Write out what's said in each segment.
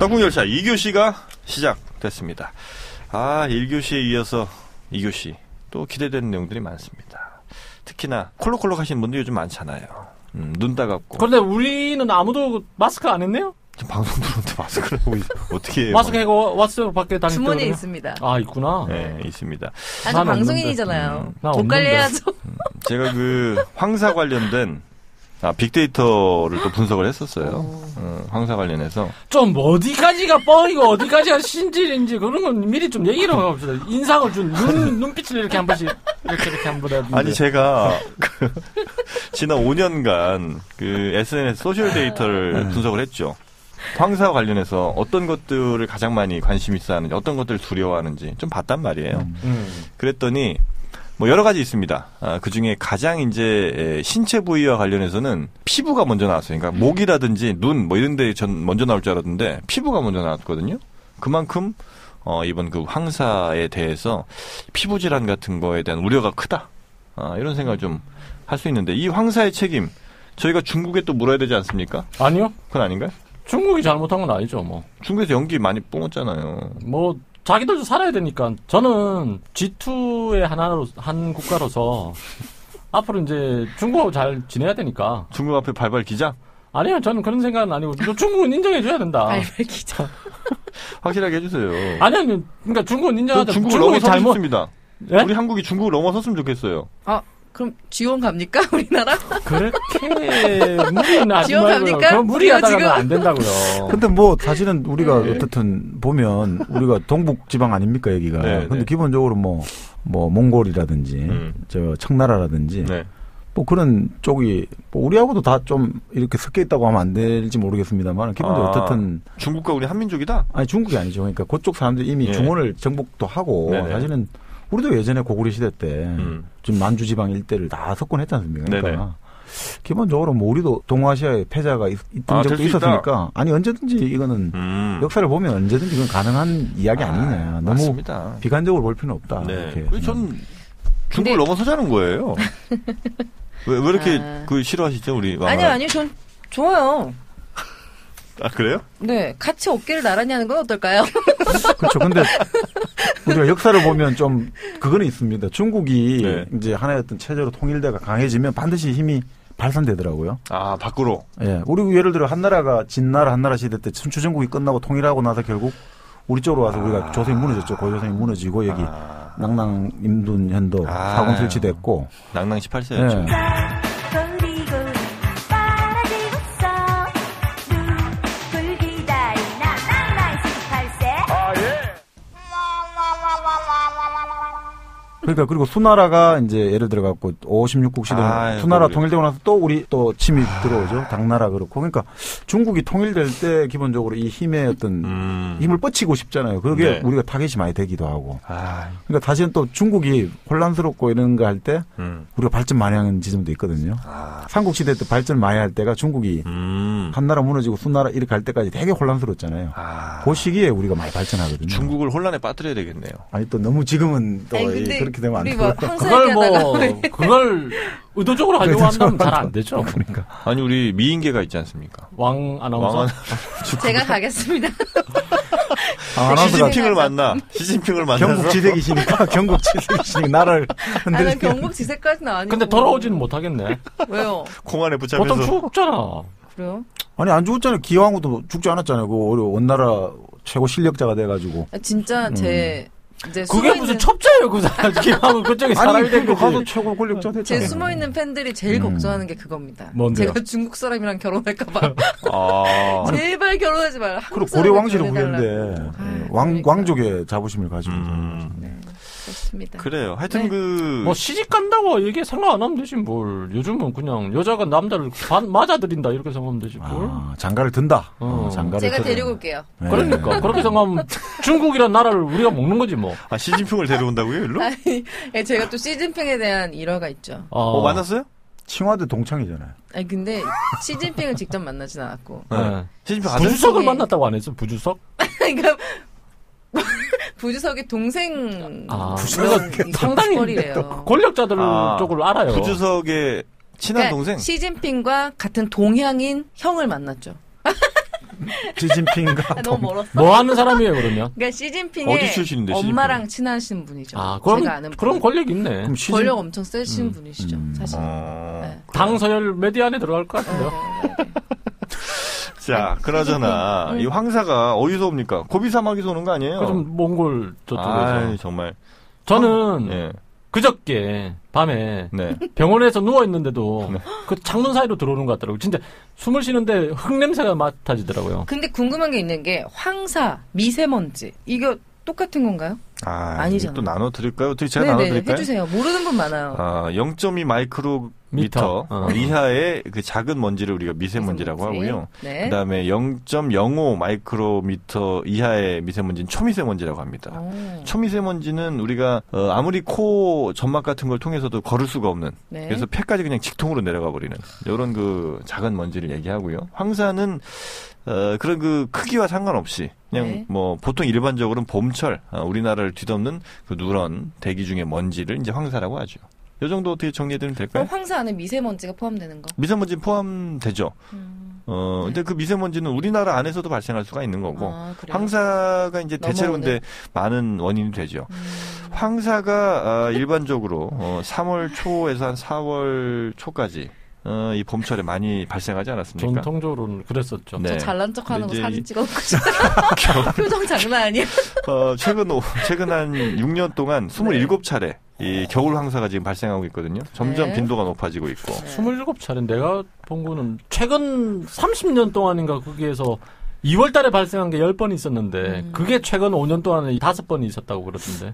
한국열차 2교시가 시작됐습니다. 1교시에 이어서 2교시 또 기대되는 내용들이 많습니다. 특히나 콜록콜록 하시는 분들 요즘 많잖아요. 눈 따갑고. 그런데 우리는 아무도 마스크 안 했네요? 지금 방송 들어오는데 마스크를 하고 어떻게 해요? 마스크 하고 왔어요? 밖에 다닐 때? 주머니에 있습니다. 아, 있구나. 네, 있습니다. 아주 방송인이잖아요. 독관리해야죠. 제가 황사 관련된 빅데이터를 또 분석을 했었어요. 황사 관련해서. 좀 어디까지가 뻥이고 어디까지가 신질인지 그런 건 미리 좀 얘기를 해봅시다. 인상을 눈빛을 이렇게 한 번씩 이렇게 한 번 해야 아니, 제가 지난 5년간 SNS 소셜 데이터를 분석을 했죠. 황사 관련해서 어떤 것들을 가장 많이 관심 있어 하는지, 어떤 것들을 두려워하는지 좀 봤단 말이에요. 그랬더니 여러 가지 있습니다. 그 중에 가장 이제 신체 부위와 관련해서는 피부가 먼저 나왔어요. 그러니까 목이라든지 눈 이런 데 먼저 나올 줄 알았는데 피부가 먼저 나왔거든요. 그만큼 이번 황사에 대해서 피부 질환 같은 거에 대한 우려가 크다. 이런 생각을 좀 할 수 있는데 이 황사의 책임 저희가 중국에 또 물어야 되지 않습니까? 아니요. 그건 아닌가요? 중국이 잘못한 건 아니죠, 뭐. 중국에서 연기 많이 뿜었잖아요. 자기들도 살아야 되니까. 저는 G2의 한 국가로서 앞으로 이제 중국하고 잘 지내야 되니까. 중국 앞에 발발 기자? 아니요, 저는 그런 생각은 아니고 중국은 인정해줘야 된다. 발발 기자. 확실하게 해주세요. 아니요, 그러니까 중국은 인정하자. 중국을 넘어섰습니다. 네? 우리 한국이 중국을 넘어섰으면 좋겠어요. 그럼 지원 갑니까? 우리나라? 그렇게 무리는 하지 지원 말고요. 갑니까? 그럼 무리하다가는 안 된다고요. 근데 사실은 우리가 어떻든 보면 우리가 동북 지방 아닙니까 여기가. 네, 근데 기본적으로 몽골이라든지 저 청나라라든지 네. 그런 쪽이 우리하고도 다 좀 이렇게 섞여 있다고 하면 안 될지 모르겠습니다만 기본적으로 어떻든 중국과 우리 한민족이다? 아니 중국이 아니죠. 그러니까 그쪽 사람들이 이미 중원을 정복도 하고 네네. 사실은 우리도 예전에 고구려 시대 때 지금 만주 지방 일대를 다 석권했지 않습니까? 그러니까 네네. 기본적으로 우리도 동아시아에 패자가 있던 적도 있었으니까 아니 언제든지 이거는 역사를 보면 언제든지 이건 가능한 이야기 아니냐. 너무 맞습니다. 비관적으로 볼 필요는 없다. 네. 이렇게. 전 중국을 넘어서자는 거예요. 왜 이렇게 싫어하시죠, 우리 왕? 아니요, 전 좋아요. 그래요? 네, 같이 어깨를 나란히 하는 건 어떨까요? 그렇죠. 근데 우리가 역사를 보면 좀 그거는 있습니다. 중국이 이제 하나의 어떤 체제로 통일대가 강해지면 반드시 힘이 발산되더라고요. 밖으로. 예, 우리 예를 들어 한나라 시대 때 춘추전국이 끝나고 통일하고 나서 결국 우리 쪽으로 와서 우리가 조선이 무너졌죠. 고조선이 무너지고 여기 낭랑, 임둔, 현도 사공 설치됐고. 낭랑 18세였죠. 예. 그러니까 그리고 수나라가 이제 예를 들어 갖고 56국 시대 수나라 통일되고 나서 또 우리 또 침입 들어오죠. 당나라 그렇고. 그러니까 중국이 통일될 때 기본적으로 이 힘의 어떤 힘을 뻗치고 싶잖아요. 그게 우리가 타겟이 많이 되기도 하고. 그러니까 사실은 또 중국이 혼란스럽고 이런 거 할 때 우리가 발전 많이 하는 지점도 있거든요. 삼국 시대 때 발전 많이 할 때가 중국이 한나라 무너지고 수나라 이렇게 갈 때까지 되게 혼란스럽잖아요. 그 시기에 우리가 많이 발전하거든요. 중국을 혼란에 빠뜨려야 되겠네요. 아니 또 너무 지금은 또 그렇게 되면 안 돼요. 그걸 의도적으로 하려고 한다면 잘 안 되죠. 그러니까. 아니 우리 미인계가 있지 않습니까? 왕 아나운서. 제가 가겠습니다. 시진핑을 만나서 경국지색이시니까 나라를 흔들리는. 경국지색까지는 아니고. 근데 돌아오지는 못하겠네. 왜요? 공안에 붙잡혀서. 보통 죽잖아. 그래요? 아니 안 죽었잖아요. 기왕후도 죽지 않았잖아요. 그 원나라 최고 실력자가 돼가지고. 진짜 이제 그게 무슨 첩자예요, 그 사람. 기왕후 그쪽에 사람이 된 거지. 가서 최고 권력자 됐잖아요. 제 숨어있는 팬들이 제일 걱정하는 게 그겁니다. 뭔데요? 제가 중국 사람이랑 결혼할까봐. 제발 결혼하지 말라. 그리고 고려 왕실의 후예인데 왕족의 자부심을 가지고 네, 그렇습니다. 그래요. 하여튼 시집 간다고 얘기 생각 안 하면 되지 뭘. 요즘은 그냥 여자가 남자를 맞아들인다 이렇게 생각하면 되지 뭘. 장가를 든다. 장가를 제가 데리고 올게요. 네. 그러니까 그렇게 생각하면 중국이란 나라를 우리가 먹는 거지 뭐. 시진핑을 데려온다고요, 일로? 아니, 제가 또 시진핑에 대한 일화가 있죠. 만났어요? 칭화대 동창이잖아요. 아니 근데 시진핑을 직접 만나진 않았고. 시진핑 부주석을 만났다고 안 했어? 부주석? 그러니까 부주석의 동생 상당히래요. 권력자들 쪽을 알아요. 부주석의 친한 동생? 시진핑과 같은 동향인 형을 만났죠. 시진핑과 너무 멀었어. 뭐 하는 사람이에요 그러면? 그러니까 시진핑의 어디 출신인데, 엄마랑 친하신 분이죠. 아, 제가 아는 그럼 권력 있네. 권력 엄청 세신 분이시죠, 사실. 네. 당 서열 메디아 안에 들어갈 것 같은데요. 자, 그나저나 이 황사가 어디서 옵니까? 고비 사막에서 오는 거 아니에요? 좀 몽골 저쪽에서. 아, 정말. 저는 예. 그저께 밤에 네. 병원에서 누워 있는데도 네. 그 창문 사이로 들어오는 것 같더라고요. 진짜 숨을 쉬는데 흙냄새가 맡아지더라고요. 근데 궁금한 게 있는 게 황사, 미세먼지 이거 똑같은 건가요? 아니잖아요. 또 나눠 드릴까요? 어떻게 제가 나눠 드릴까요? 해주세요. 모르는 분 많아요. 0.2 마이크로미터 이하의 그 작은 먼지를 우리가 미세먼지라고 하고요. 네. 그다음에 0.05 마이크로미터 이하의 미세먼지는 초미세먼지라고 합니다. 초미세먼지는 우리가 아무리 코 점막 같은 걸 통해서도 걸을 수가 없는 네. 그래서 폐까지 그냥 직통으로 내려가 버리는 이런 그 작은 먼지를 얘기하고요. 황사는 그런 그 크기와 상관없이 그냥 네. 뭐 보통 일반적으로는 봄철 우리나라를 뒤덮는 그 누런 대기 중의 먼지를 이제 황사라고 하죠. 이 정도 어떻게 정리해드리면 될까요? 그럼 황사 안에 미세먼지가 포함되는 거? 미세먼지 포함되죠. 근데 그 미세먼지는 우리나라 안에서도 발생할 수가 있는 거고 그래요? 황사가 이제 대체로 근데 많은 원인이 되죠. 황사가 일반적으로 3월 초에서 한 4월 초까지 이 봄철에 많이 발생하지 않았습니까? 전통적으로는 그랬었죠. 네. 저 잘난 척하는 거 근데 사진 찍어놓고 싶다. 표정 장난 아니야. 최근 한 6년 동안 27차례 이 겨울 황사가 지금 발생하고 있거든요. 점점 네. 빈도가 높아지고 있고. 27차례 내가 본 거는 최근 30년 동안인가 거기에서 2월 달에 발생한 게 10번 있었는데 그게 최근 5년 동안에 5번이 있었다고 그러던데.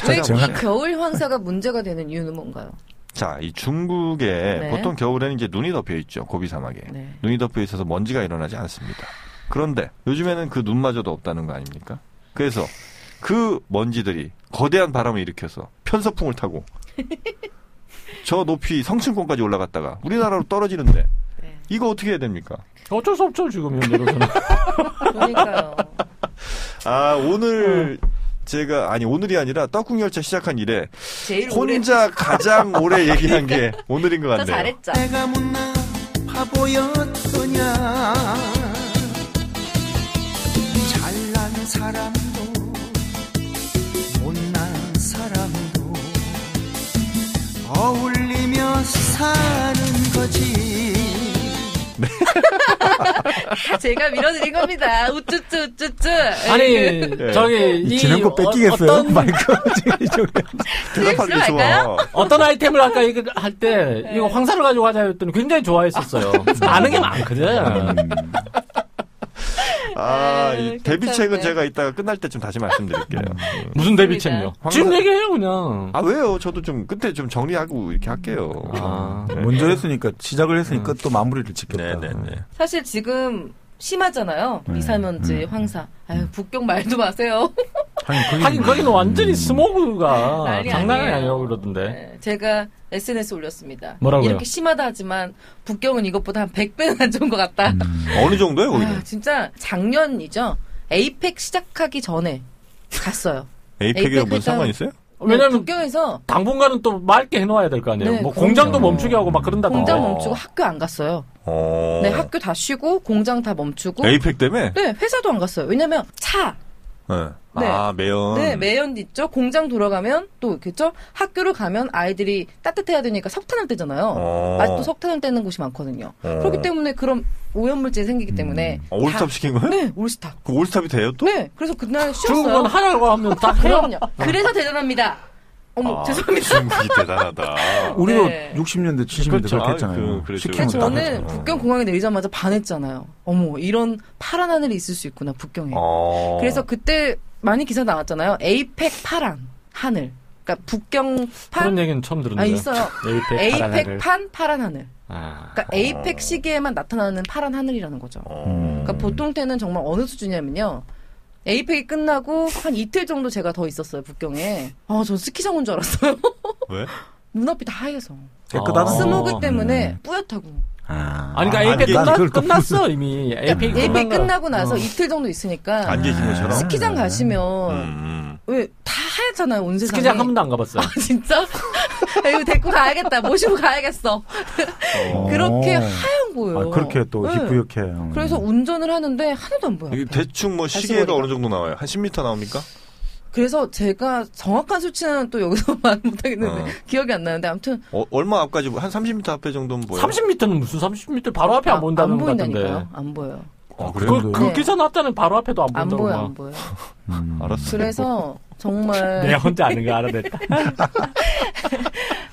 왜 이 겨울 황사가 문제가 되는 이유는 뭔가요? 자, 이 중국에 네. 보통 겨울에는 이제 눈이 덮여 있죠. 고비 사막에. 네. 눈이 덮여 있어서 먼지가 일어나지 않습니다. 그런데 요즘에는 그 눈마저도 없다는 거 아닙니까? 그래서 그 먼지들이 거대한 바람을 일으켜서 편서풍을 타고 저 높이 성층권까지 올라갔다가 우리나라로 떨어지는데 네. 이거 어떻게 해야 됩니까? 어쩔 수 없죠 지금 현재로서는. 그러니까요. 오늘 오늘이 아니라 떡국열차 시작한 이래 제일 혼자 가장 오래 얘기한 게 오늘인 것 같네요. 잘했죠. 내가 못나 바보였더냐 잘난 사람도 못난 사람도 어울리며 사는 거지. 제가 밀어드린 겁니다. 우쭈쭈 우쭈쭈. 아니 저기 지는 거 뺏기겠어요? 마이크 대답하는 게 좋아. 어떤 아이템을 아까 이거 할 때 이거 황사를 가지고 하자 했더니 굉장히 좋아했었어요. 아는 게 많거든. 이 데뷔책은 제가 이따가 끝날 때쯤 다시 말씀드릴게요. 무슨 데뷔책요? 지금 얘기해요 그냥. 왜요? 저도 좀 끝에 좀 정리하고 이렇게 할게요. 네. 먼저 했으니까 시작을 했으니까 또 마무리를 짓겠다. 네네네. 사실 지금 심하잖아요. 미세먼지, 황사. 아유, 북경 말도 마세요. 하긴 거기는 완전히 스모그가 난리 장난이 아니에요. 아니라고 그러던데. 네, 제가 SNS 올렸습니다. 뭐라고요? 이렇게 심하다 하지만 북경은 이것보다 한 100배는 안 좋은 것 같다. 어느 정도예요, 거기는? 진짜 작년이죠. 에이펙 시작하기 전에 갔어요. 에이펙이랑 무슨 상관 있어요? 왜냐면 북경에서 당분간은 또 맑게 해놓아야 될 거 아니에요. 네, 뭐 그럼요. 공장도 멈추게 하고 막 그런다던데. 공장 멈추고 학교 안 갔어요. 네, 학교 다 쉬고 공장 다 멈추고. 에이펙 때문에? 네, 회사도 안 갔어요. 왜냐면 차. 네. 네. 매연. 네, 매연 있죠. 공장 돌아가면 또 그렇죠. 학교를 가면 아이들이 따뜻해야 되니까 석탄을 떼잖아요. 아직도 석탄을 떼는 곳이 많거든요. 그렇기 때문에 그런 오염물질이 생기기 때문에. 올스탑 시킨 거예요? 네, 올스탑. 그 올스탑이 돼요, 또? 네, 그래서 그날 쉬었어요. 중국은 하라고 하면 다 해요. 그럼요. 그래서 대단합니다. 어머, 죄송합니다. 중국이 대단하다. 우리도 네. 60년대, 70년대 그렇죠. 그렇게 했잖아요. 그렇죠. 시키면 다 저는 했잖아요. 북경 공항에 내리자마자 반했잖아요. 어머, 이런 파란 하늘이 있을 수 있구나, 북경에. 그래서 그때 많이 기사 나왔잖아요. 에이펙 파란 하늘. 그러니까 북경 판. 그런 얘기는 처음 들었는데. 있어요. 에이펙 판 파란 하늘. 그러니까 에이펙 시기에만 나타나는 파란 하늘이라는 거죠. 그러니까 보통 때는 정말 어느 수준이냐면요. 에이펙이 끝나고 한 이틀 정도 제가 더 있었어요, 북경에. 전 스키장 온 줄 알았어요. 왜? 눈앞이 다 하얘서. 깨끗하다. 스모그 때문에 뿌옇다고. 아니, 그러니까 에이펙 끝났어, 이미. 에이펙 끝나고 나서 이틀 정도 있으니까. 안 계신 것처럼? 스키장 가시면, 왜, 다 하얗잖아요, 온 세상이. 스키장 한 번도 안 가봤어요. 진짜? 이거 데리고 가야겠다. 모시고 가야겠어. 그렇게 하얀 안 보여요. 그렇게 또 희뿌옇게. 그래서 운전을 하는데 하나도 안 보여요. 대충 뭐 시계가 어느 정도 나와요? 한 10m 나옵니까? 그래서 제가 정확한 수치는 또 여기서 말 못하겠는데 기억이 안 나는데 아무튼 얼마 앞까지 한 30m 앞에 정도는 보여요? 30m는 무슨 30m 바로 앞에 안 보인다는 것 같은데. 안 보여요. 그 기사 났다는 바로 앞에도 안 보인다고. 안 보여. 알았어. 그래서 정말 내가 혼자 아는 거 알아냈다.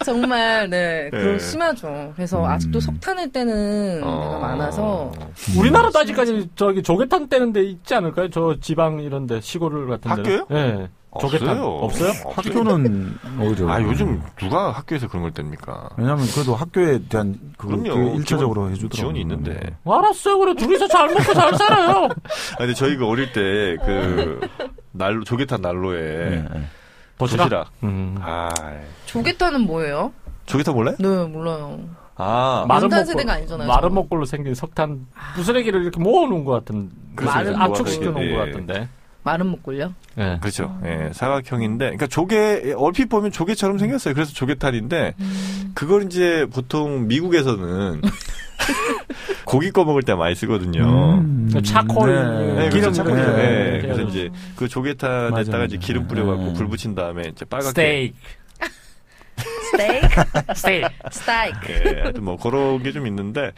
정말 그런 심하죠. 그래서 아직도 석탄을 떼는 데가 많아서 우리나라도 아직까지 저기 조개탄 떼는 데 있지 않을까요? 저 지방 이런데 시골 같은 데. 학교요? 네. 조개탄 없어요? 학교는 오히려. 요즘 누가 학교에서 그런 걸 뗍니까? 왜냐면 그래도 학교에 대한 그럼요. 1차적으로 해주더라고요. 지원이 있는데. 알았어요. 그래 둘이서 잘 먹고 잘 살아요. 근데 저희가 어릴 때 난로 조개탄 난로에 도시락. 조개탄은 뭐예요? 조개탄 몰라요? 네, 몰라요. 마른 세대가 아니잖아요. 마른 목골로 생긴 석탄 부스레기를 이렇게 모아놓은 것 같은. 압축시켜 놓은 것 같은데. 마른 목골요? 네. 그렇죠. 예, 사각형인데, 그러니까 조개, 얼핏 보면 조개처럼 생겼어요. 그래서 조개탄인데, 그걸 이제 보통 미국에서는 고기 꺼 먹을 때 많이 쓰거든요. 차콜. 네, 기름 차콜이죠. 네. 그래서 이제 그 조개탄에다가 이제 기름 뿌려갖고 불 붙인 다음에 이제 빨갛게. 스테이크. 예, 하여튼 뭐 그런 게 좀 있는데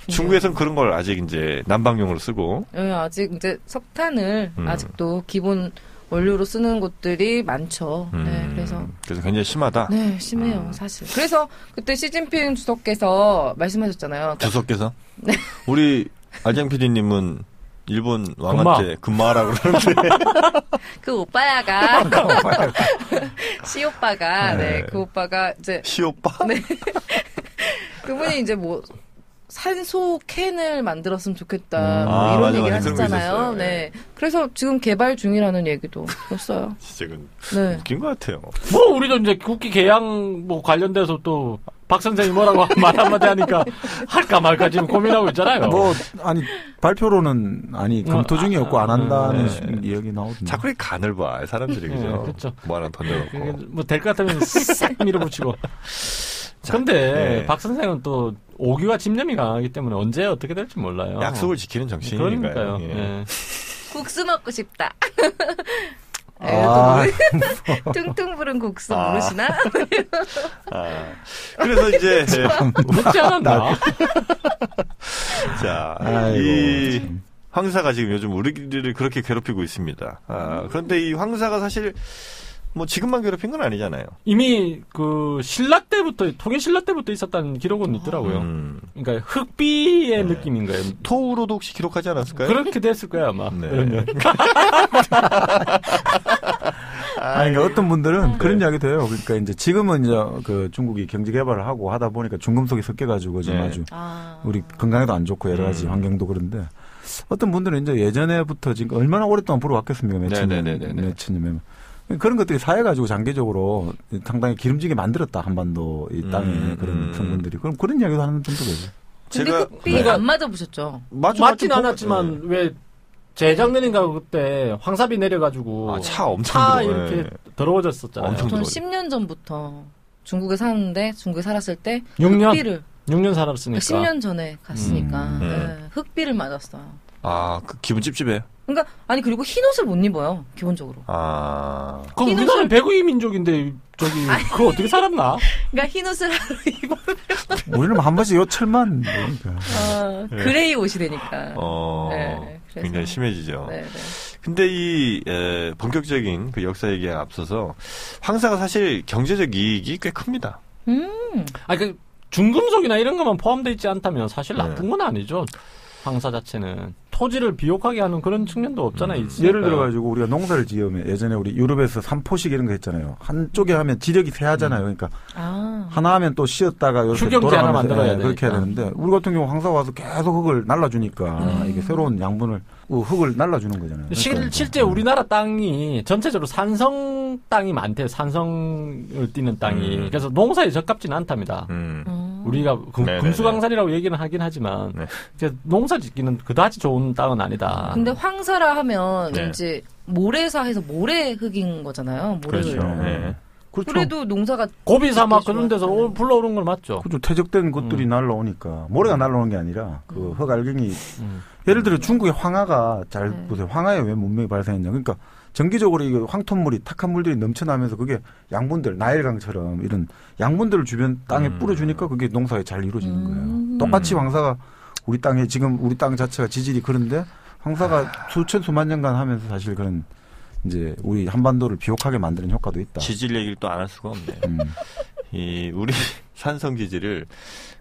중국에서는 그런 걸 아직 이제 난방용으로 쓰고. 네, 아직 이제 석탄을 아직도 기본 원료로 쓰는 곳들이 많죠. 네, 그래서 굉장히 심하다. 네, 심해요, 사실. 그래서 그때 시진핑 주석께서 말씀하셨잖아요. 주석께서? 네. 우리 알장 PD님은 일본 왕한테 금마라고 그러는데. 그 오빠야가. 시오빠가, 그 오빠가 이제. 시오빠? 네. 그분이 이제 뭐, 산소 캔을 만들었으면 좋겠다. 뭐 이런 얘기를 하셨잖아요. 네. 그래서 지금 개발 중이라는 얘기도 했어요. 진짜 네. 웃긴 것 같아요. 뭐, 우리도 이제 국기 개양 뭐 관련돼서 또 박 선생이 뭐라고 말 한마디 하니까 할까 말까 지금 고민하고 있잖아요. 발표로는 검토 중이었고 안 한다는 이야기 나오던데. 자꾸 이 간을 봐, 사람들이. 그죠? 그렇죠. 뭐 하나 던져놓고. 뭐 될 것 같으면 싹 밀어붙이고. 근데 박 선생은 또 오기와 집념이 강하기 때문에 언제 어떻게 될지 몰라요. 약속을 지키는 정신이니까요. 그러니까요. 예. 국수 먹고 싶다. 퉁퉁 부른 국수 모르시나? 그래서 이제 묻지 않았나? 자, 이 황사가 지금 요즘 우리들을 그렇게 괴롭히고 있습니다. 그런데 이 황사가 사실 뭐 지금만 괴롭힌 건 아니잖아요. 이미 그 신라 때부터 통일 신라 때부터 있었다는 기록은 있더라고요. 그러니까 흑비의 느낌인 거예요. 토우로도 혹시 기록하지 않았을까요? 그렇게 됐을 거야 아마. 네. 그러니까 어떤 분들은 그런 이야기도 해요. 그러니까 이제 지금은 이제 그 중국이 경제 개발을 하고 하다 보니까 중금속이 섞여가지고 지금 아주 우리 건강에도 안 좋고 여러 가지 환경도 그런데 어떤 분들은 이제 예전에부터 지금 얼마나 오랫동안 불어왔겠습니까? 몇천 년. 그런 것들이 쌓여가지고 장기적으로 상당히 기름지게 만들었다 한반도 이 땅에 그런 성분들이 그런 이야기도 하는 분도 계세요. 근데 흑비 안 맞아보셨죠? 맞진 않았지만 왜 재작년인가 그때 황사비 내려가지고 차 이렇게 더러워졌었잖아요. 전 10년 전부터 중국에 사는데 중국에 살았을 때 6년 살았으니까 10년 전에 갔으니까 흑비를 맞았어요. 그 기분 찝찝해요? 그러니까 그리고 흰 옷을 못 입어요 기본적으로. 그럼 우리나라는 배구이 민족인데 그거 어떻게 살았나? 그러니까 흰 옷을 하루 입으면 우리는 한 번씩 요철만 그레이 옷이 되니까. 굉장히 심해지죠. 네. 근데 이 본격적인 그 역사 얘기에 앞서서 황사가 사실 경제적 이익이 꽤 큽니다. 그 중금속이나 이런 것만 포함되어 있지 않다면 사실 나쁜 건 아니죠. 황사 자체는 토지를 비옥하게 하는 그런 측면도 없잖아요. 예를 들어가지고 우리가 농사를 지으면 예전에 우리 유럽에서 삼포식 이런 거 했잖아요. 한쪽에 하면 지력이 세하잖아요. 그러니까 하나 하면 또 쉬었다가 추경지 하나 만들어야 돼. 그렇게 해야 되는데 우리 같은 경우 황사가 와서 계속 흙을 날라주니까 이게 새로운 양분을 흙을 날라주는 거잖아요. 그러니까. 실제 우리나라 땅이 전체적으로 산성 땅이 많대요. 산성을 띠는 땅이. 그래서 농사에 적합지는 않답니다. 우리가 금수강산이라고 얘기는 하긴 하지만 농사 짓기는 그다지 좋은 땅은 아니다. 근데 황사라 하면 이제 모래사 해서 모래흙인 거잖아요. 모래흙. 그렇죠. 그렇죠. 그래도 농사가 고비 사막 그런 데서 불러오는 건 맞죠. 그렇죠. 퇴적된 것들이 날라오니까 모래가 날라오는 게 아니라 그 흙알갱이. 예를 들어 중국의 황하가 잘 보세요. 황하에 왜 문명이 발생했냐. 그러니까 정기적으로 이 황토물이 탁한 물들이 넘쳐나면서 그게 양분들 나일강처럼 이런 양분들을 주변 땅에 뿌려주니까 그게 농사가 잘 이루어지는 거예요. 똑같이 황사가 우리 땅에 지금 우리 땅 자체가 지질이 그런데 황사가 수천 수만 년간 하면서 사실 그런 이제 우리 한반도를 비옥하게 만드는 효과도 있다. 지질 얘기를 또 안 할 수가 없네. 이 우리 산성 지질을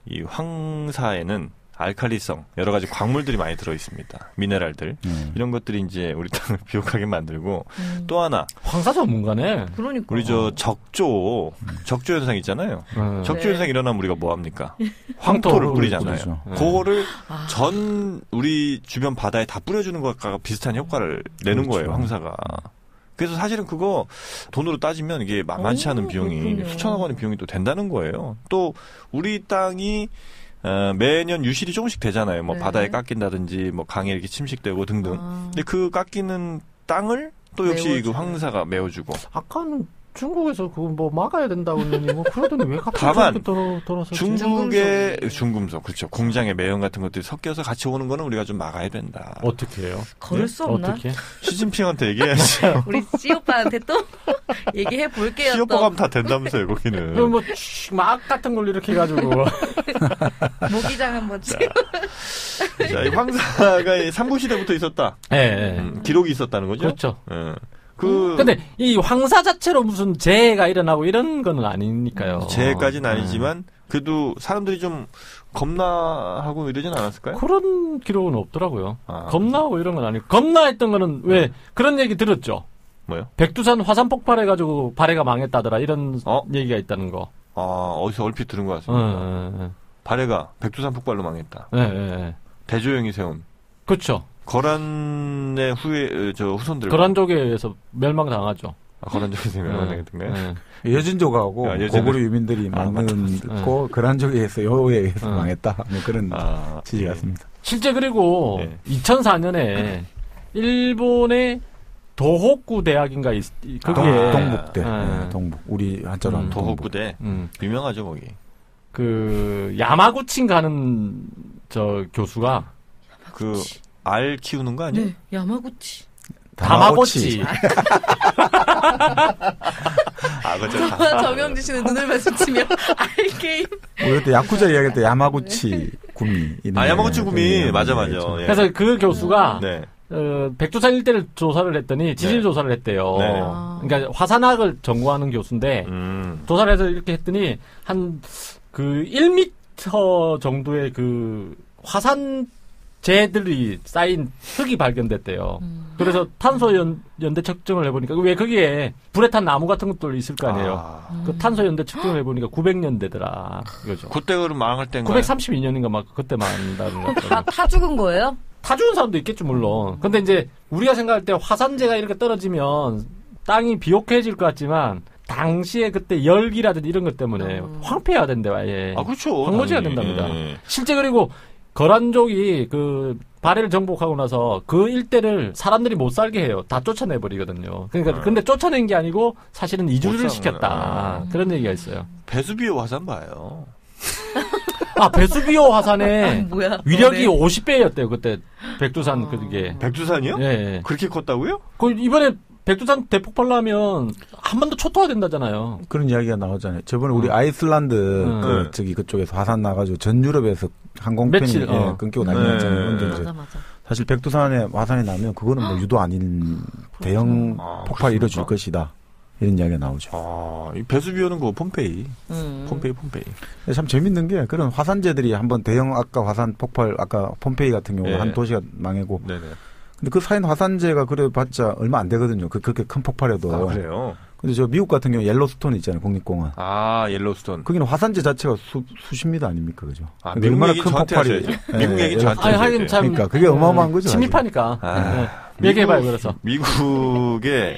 이 황사에는 알칼리성 여러 가지 광물들이 많이 들어 있습니다. 미네랄들 이런 것들이 이제 우리 땅을 비옥하게 만들고 또 하나 황사 전문가네. 그러니까 우리 저 적조 현상 있잖아요. 적조 현상 일어나면 우리가 뭐 합니까? 황토를 뿌리잖아요. 그렇죠. 그거를 전 우리 주변 바다에 다 뿌려주는 것과 비슷한 효과를 내는 그렇죠. 거예요. 황사가. 그래서 사실은 그거 돈으로 따지면 이게 만만치 않은 비용이 그렇군요. 수천억 원의 비용이 또 된다는 거예요. 또 우리 땅이 매년 유실이 조금씩 되잖아요. 뭐 네. 바다에 깎인다든지 뭐 강에 이렇게 침식되고 등등. 근데 그 깎이는 땅을 또 역시 메워주고. 그 황사가 메워주고. 아까는 중국에서 그거 뭐 막아야 된다고 했더니 뭐 그러더니 왜 갑자기 다만 돌아서 중국의 중금속 그렇죠. 공장의 매연 같은 것들이 섞여서 같이 오는 거는 우리가 좀 막아야 된다. 어떻게 해요? 걸을 수 없나? 어떻게? 시진핑한테 얘기해야지. 우리 C 오빠한테 또 얘기해 볼게요. 시오빠 가면 다 된다면서요, 거기는. 그럼 뭐 막 같은 걸 이렇게 해가지고 모기장 한번 치. 자, 이 황사가 삼국시대부터 있었다. 예. 기록이 있었다는 거죠. 그렇죠. 예. 근데 이 황사 자체로 무슨 재해가 일어나고 이런 거는 아니니까요. 재해까지는 아니지만 그래도 사람들이 좀 겁나하고 이러진 않았을까요? 그런 기록은 없더라고요. 겁나하고 이런 건 아니고 겁나했던 거는 왜 그런 얘기 들었죠. 뭐요? 백두산 화산 폭발해가지고 발해가 망했다더라 이런 얘기가 있다는 거. 어디서 얼핏 들은 것 같습니다. 발해가 백두산 폭발로 망했다. 대조영이 세운. 그렇죠. 거란의 후손들. 거란족에 의해서 멸망당하죠. 거란족에서 멸망당했던가요? 여진족하고 고구려 유민들이 망했고 거란족에 의해서 여호에 의해서 망했다. 뭐 그런 지지 같습니다. 실제 그리고 2004년에 일본의 도호쿠 대학인가 거기에 동북대. 동북. 우리 한자로 하면 도호쿠대. 유명하죠 거기. 그 야마구치 가는 저 교수가 그 알 키우는 거 아니에요? 네, 야마구치. 다마고치. 그렇죠. 정영진 씨는 눈을 마주치며 알게임. 우리 그때 야쿠자 이야기할 때 야마구치 구미. 야마구치 구미. 맞아. 예. 그래서 그 교수가 백두산 일대를 조사를 했더니 지질 조사를 했대요. 그러니까 화산학을 전공하는 교수인데 조사를 해서 이렇게 했더니 한 그 1m 정도의 그 화산재들이 쌓인 흙이 발견됐대요. 그래서 탄소 연대 측정을 해보니까 왜 거기에 불에 탄 나무 같은 것도 있을 거 아니에요. 그 탄소 연대 측정을 해보니까 900년 되더라. 그거죠. 그때 그럼 망할 때인가요? 932년인가 막 그때 망한다는 거. 다 죽은 거예요? 타 죽은 사람도 있겠죠, 물론. 근데 이제 우리가 생각할 때 화산재가 이렇게 떨어지면 땅이 비옥해질 것 같지만 당시에 그때 열기라든지 이런 것 때문에 황폐해야 된대요, 아예. 그렇죠. 황무지가 된답니다. 실제 그리고 거란족이 그 발해를 정복하고 나서 그 일대를 사람들이 못 살게 해요. 다 쫓아내버리거든요. 그러니까 근데 쫓아낸 게 아니고 사실은 이주를 시켰다. 그런 얘기가 있어요. 베수비오 화산 봐요. 베수비오 화산의 위력이 네. 50배였대요. 그때 백두산 그게. 백두산이요? 네. 그렇게 컸다고요? 이번에 백두산 대폭발 나면 한 번 더 초토화 된다잖아요. 그런 이야기가 나오잖아요. 저번에 우리 아이슬란드 그쪽에서 화산 나가지고 전 유럽에서 항공편이 끊기고 난리 났잖아요. 근데 맞아. 사실 백두산에 화산이 나면 그거는 뭐 유도 아닌 대형 폭발이 이루어질 것이다. 이런 이야기가 나오죠. 이 베수비오는 그 폼페이. 폼페이. 참 재밌는 게 그런 화산재들이 한번 대형 아까 화산 폭발 아까 폼페이 같은 경우 한 도시가 망하고. 네네. 근데 그 사이는 화산재가 그래봤자 얼마 안 되거든요. 그렇게 큰 폭발에도. 그래요? 근데 저 미국 같은 경우 옐로스톤 있잖아요. 국립공원. 옐로스톤. 거기는 화산재 자체가 수십 미터 아닙니까? 그죠? 미국 얼마나 얘기 큰 폭발이. 미국 얘기 저한테 하긴 참. 그러니까 그게 어마어마한 거죠. 침입하니까. 얘기해봐요, 그래서. 미국의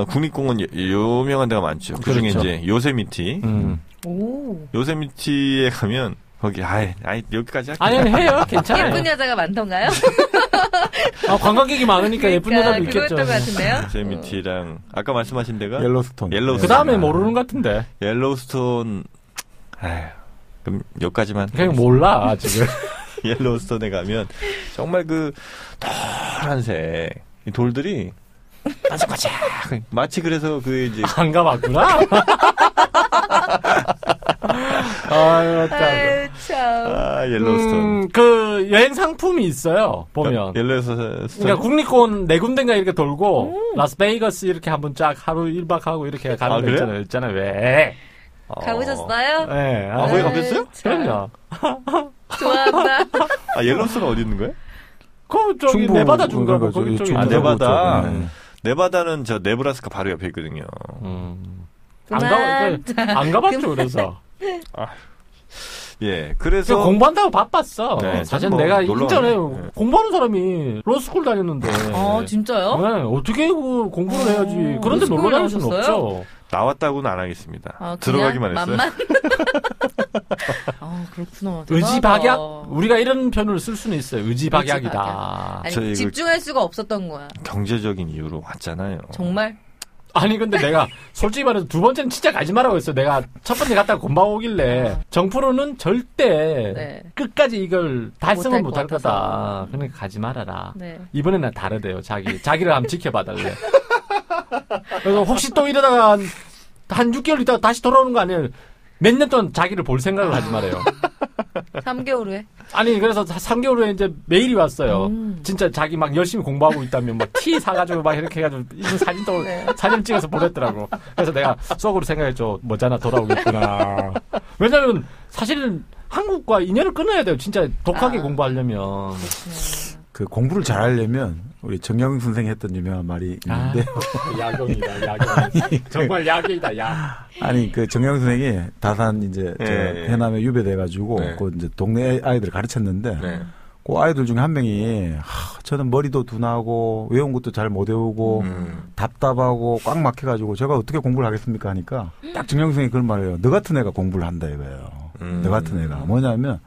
국립공원 유명한 데가 많죠. 그중에 그렇죠. 이제 요세미티. 요세미티에 가면 거기 아이 여기까지 할게요. 아니 해요. 괜찮아요. 예쁜 여자가 많던가요? 관광객이 많으니까 예쁜 여자도 있겠죠. 그거였던 것 같은데요. 세미티랑 아까 말씀하신 데가 옐로스톤. 그 다음에 모르는 것 같은데. 옐로스톤. 그럼 여기까지만. 그냥 몰라 지금. 옐로스톤에 가면 정말 그 노란색 이 돌들이 반짝반짝 마치 그래서 그 이제 안 가봤구나. 아유 참. 옐로스톤. 그 여행 상품이 있어요. 보면. 옐로스톤. 그러니까 국립공원 4군데인가 이렇게 돌고 라스베이거스 이렇게 한번 쫙 하루 1박 하고 이렇게 가는 거 있잖아요. 있잖아요. 왜? 가보셨어요? 네. 거기 가보셨어요? 그럼요. 좋아한다. 옐로스톤은 어디 있는 거예요? 그 저기 네바다 중가 거기 쪽에. 네바다. 네바다는 저 네브라스카 바로 옆에 있거든요. 안 가봤죠, 그래서. 예, 그래서. 공부한다고 바빴어. 네, 사실 내가 인전에 공부하는 사람이 로스쿨 다녔는데. 진짜요? 네, 어떻게 공부를 해야지. 그런데 놀러 다닐 수는 없죠. 나왔다고는 안 하겠습니다. 들어가기만 했어요. 그렇구나. 의지박약? 우리가 이런 표현을 쓸 수는 있어요. 의지박약이다. 아니, 집중할 수가 없었던 거야. 경제적인 이유로 왔잖아요. 정말? 아니 근데 내가 솔직히 말해서 두 번째는 진짜 가지 말라고 했어. 내가 첫 번째 갔다가 곤방 오길래 정프로는 절대 끝까지 이걸 달성을 못할 거다. 그러니까 가지 말아라. 이번에는 다르대요. 자기를 한번 지켜봐달래. 그래서 혹시 또 이러다가 한 6개월 있다가 다시 돌아오는 거 아니에요? 몇 년 동안 자기를 볼 생각을 하지 말아요. 3개월 후에? 아니, 그래서 3개월 후에 이제 메일이 왔어요. 진짜 자기 막 열심히 공부하고 있다면 막 티 사가지고 막 이렇게 해가지고 사진 찍어서 보냈더라고. 그래서 내가 속으로 생각했죠. 뭐잖아, 돌아오겠구나. 왜냐면 사실은 한국과 인연을 끊어야 돼요. 진짜 독하게 공부하려면. 그 공부를 잘하려면 우리 정영 선생이 했던 유명한 말이 있는데 야경이다, 야경. 정말 야경이다, 야. 아니 그 정영 선생이 다산 이제 해남에 유배돼가지고 그 이제 동네 아이들 가르쳤는데 그 아이들 중에 한 명이 저는 머리도 둔하고 외운 것도 잘 못 외우고 답답하고 꽉 막혀가지고 제가 어떻게 공부를 하겠습니까 하니까 딱 정영 선생이 그런 말이에요. 너 같은 애가 공부를 한다 이거예요. 너 같은 애가 뭐냐면.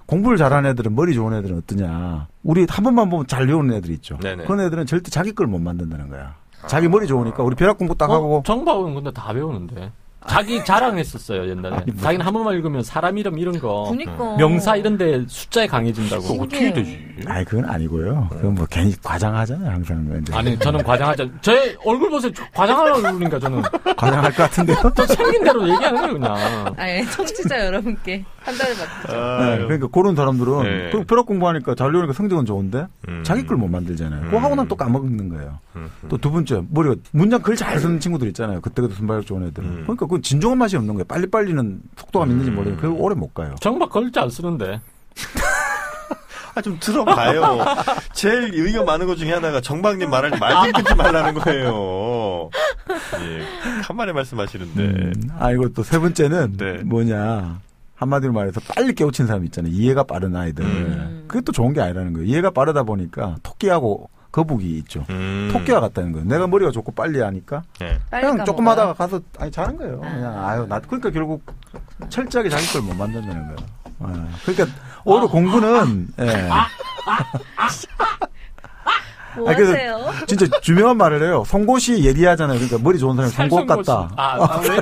공부를 잘하는 애들은 머리 좋은 애들은 어떠냐. 우리 한 번만 보면 잘 외우는 애들 있죠. 네네. 그런 애들은 절대 자기 걸 못 만든다는 거야. 자기 머리 좋으니까 우리 벼락 공부 딱 하고. 정박은 근데 다 외우는데. 자기 자랑했었어요 옛날에. 자기는 한 번만 읽으면 사람 이름 이런 거, 그러니까. 명사 이런데 숫자에 강해진다고. 어떻게 되지? 아니 그건 아니고요. 그건 뭐 괜히 과장하잖아요 항상. 아니 저는 과장하죠. 제 얼굴 보세요. 과장하려고 그러니까 저는. 과장할 것 같은데요? 저 생긴 대로 얘기하는 거예요 그냥. 아니 청취자 여러분께 판단을 맡기죠. 그러니까 그런 사람들은 그 벼락 공부하니까 잘 외우니까 성적은 좋은데 자기 걸 못 만들잖아요. 그거 하고 나면 또 까먹는 거예요. 또 두 번째 머리가 문장 글 잘 쓰는 친구들 있잖아요. 그때그때 순발력 좋은 애들. 그러니까 그 진정한 맛이 없는 거예요. 빨리빨리는 속도가 있는지 모르겠는데 그거 오래 못 가요. 정박 글자 안 쓰는데. 좀 들어봐요. 제일 의의가 많은 것 중에 하나가 정박님 말할 때 말 좀 끊지 말라는 거예요. 예, 간만에 말씀하시는데. 이거 또 세 번째는 뭐냐. 한마디로 말해서 빨리 깨우친 사람 있잖아요. 이해가 빠른 아이들. 그게 또 좋은 게 아니라는 거예요. 이해가 빠르다 보니까 토끼하고 거북이 있죠. 토끼와 같다는 거예요. 내가 머리가 좋고 빨리 하니까 그냥 조금 하다가 가서 잘한 거예요. 그냥 그러니까 결국 철저하게 자기 걸 못 만든다는 거예요. 그러니까 오히려 공부는 뭐 하세요? 진짜 유명한 말을 해요. 송곳이 예리하잖아요. 그러니까 머리 좋은 사람이 송곳 같다.